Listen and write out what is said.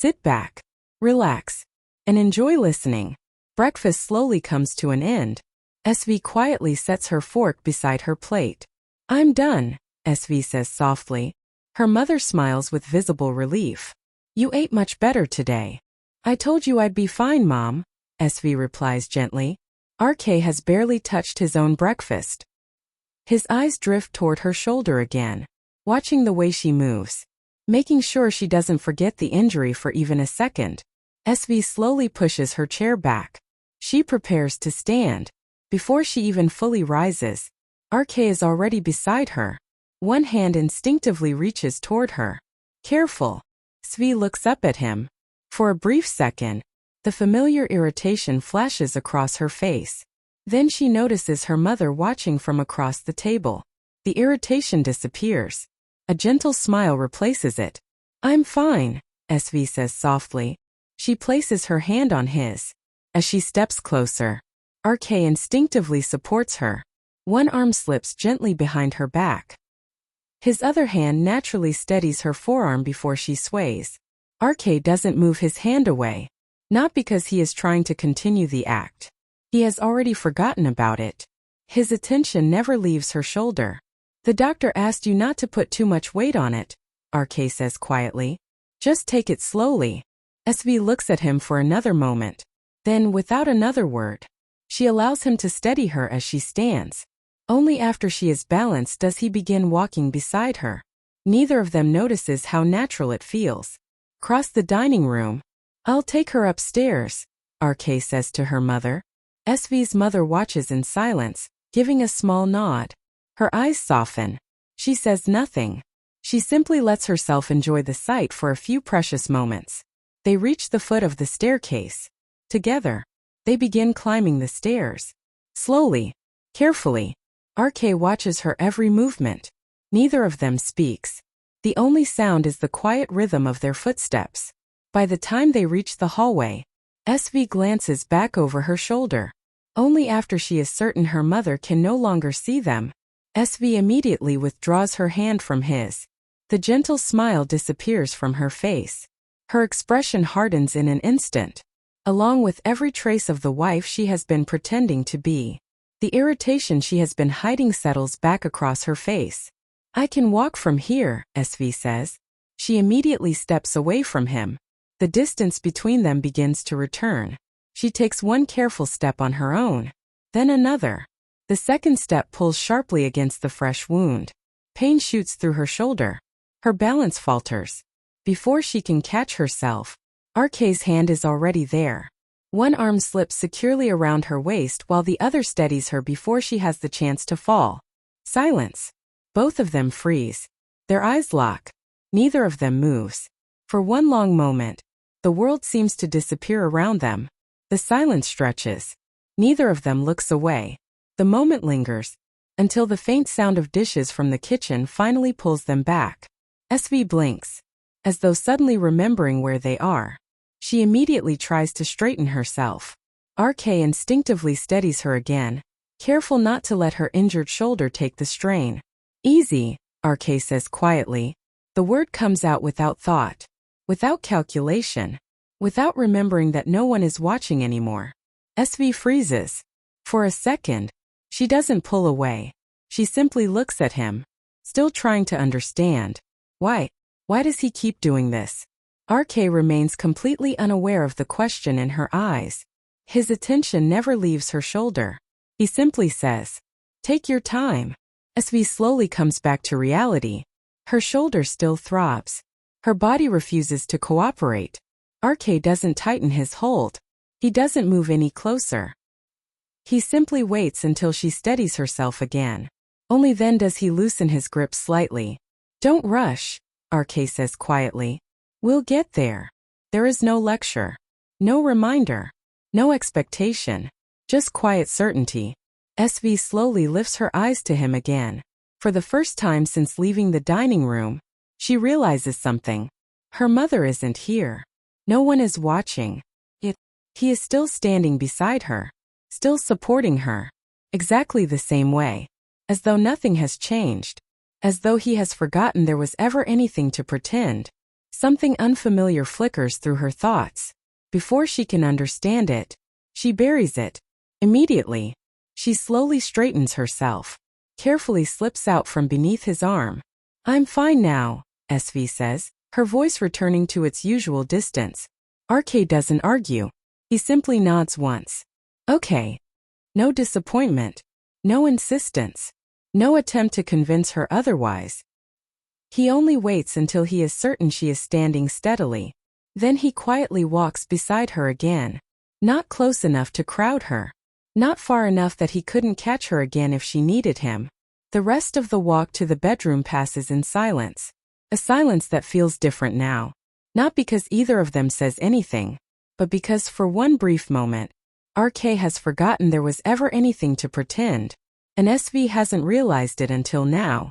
Sit back, relax, and enjoy listening. Breakfast slowly comes to an end. SV quietly sets her fork beside her plate. I'm done, SV says softly. Her mother smiles with visible relief. You ate much better today. I told you I'd be fine, Mom, SV replies gently. RK has barely touched his own breakfast. His eyes drift toward her shoulder again, watching the way she moves, making sure she doesn't forget the injury for even a second. SV slowly pushes her chair back. She prepares to stand. Before she even fully rises, RK is already beside her. One hand instinctively reaches toward her. Careful. SV looks up at him. For a brief second, the familiar irritation flashes across her face. Then she notices her mother watching from across the table. The irritation disappears. A gentle smile replaces it. I'm fine, SV says softly. She places her hand on his. As she steps closer, RK instinctively supports her. One arm slips gently behind her back. His other hand naturally steadies her forearm before she sways. RK doesn't move his hand away, not because he is trying to continue the act. He has already forgotten about it. His attention never leaves her shoulder. The doctor asked you not to put too much weight on it, RK says quietly. Just take it slowly. SV looks at him for another moment. Then, without another word, she allows him to steady her as she stands. Only after she is balanced does he begin walking beside her. Neither of them notices how natural it feels. Cross the dining room. I'll take her upstairs, RK says to her mother. SV's mother watches in silence, giving a small nod. Her eyes soften. She says nothing. She simply lets herself enjoy the sight for a few precious moments. They reach the foot of the staircase. Together, they begin climbing the stairs. Slowly, carefully, RK watches her every movement. Neither of them speaks. The only sound is the quiet rhythm of their footsteps. By the time they reach the hallway, SV glances back over her shoulder. Only after she is certain her mother can no longer see them, SV immediately withdraws her hand from his. The gentle smile disappears from her face. Her expression hardens in an instant, along with every trace of the wife she has been pretending to be. The irritation she has been hiding settles back across her face. I can walk from here, SV says. She immediately steps away from him. The distance between them begins to return. She takes one careful step on her own, then another. The second step pulls sharply against the fresh wound. Pain shoots through her shoulder. Her balance falters. Before she can catch herself, RK's hand is already there. One arm slips securely around her waist while the other steadies her before she has the chance to fall. Silence. Both of them freeze. Their eyes lock. Neither of them moves. For one long moment, the world seems to disappear around them. The silence stretches. Neither of them looks away. The moment lingers, until the faint sound of dishes from the kitchen finally pulls them back. SV blinks, as though suddenly remembering where they are. She immediately tries to straighten herself. RK instinctively steadies her again, careful not to let her injured shoulder take the strain. Easy, RK says quietly. The word comes out without thought, without calculation, without remembering that no one is watching anymore. SV freezes. For a second, she doesn't pull away. She simply looks at him, still trying to understand. Why does he keep doing this? RK remains completely unaware of the question in her eyes. His attention never leaves her shoulder. He simply says, "Take your time." SV slowly comes back to reality. Her shoulder still throbs. Her body refuses to cooperate. RK doesn't tighten his hold. He doesn't move any closer. He simply waits until she steadies herself again. Only then does he loosen his grip slightly. "Don't rush," RK says quietly. "We'll get there." There is no lecture, no reminder, no expectation, just quiet certainty. SV slowly lifts her eyes to him again. For the first time since leaving the dining room, she realizes something. Her mother isn't here. No one is watching. He is still standing beside her, still supporting her, exactly the same way, as though nothing has changed, as though he has forgotten there was ever anything to pretend. Something unfamiliar flickers through her thoughts. Before she can understand it, she buries it. Immediately, she slowly straightens herself, carefully slips out from beneath his arm. I'm fine now, SV says, her voice returning to its usual distance. RK doesn't argue. He simply nods once. Okay. No disappointment. No insistence. No attempt to convince her otherwise. He only waits until he is certain she is standing steadily. Then he quietly walks beside her again. Not close enough to crowd her. Not far enough that he couldn't catch her again if she needed him. The rest of the walk to the bedroom passes in silence. A silence that feels different now. Not because either of them says anything, but because for one brief moment, RK has forgotten there was ever anything to pretend, and SV hasn't realized it until now.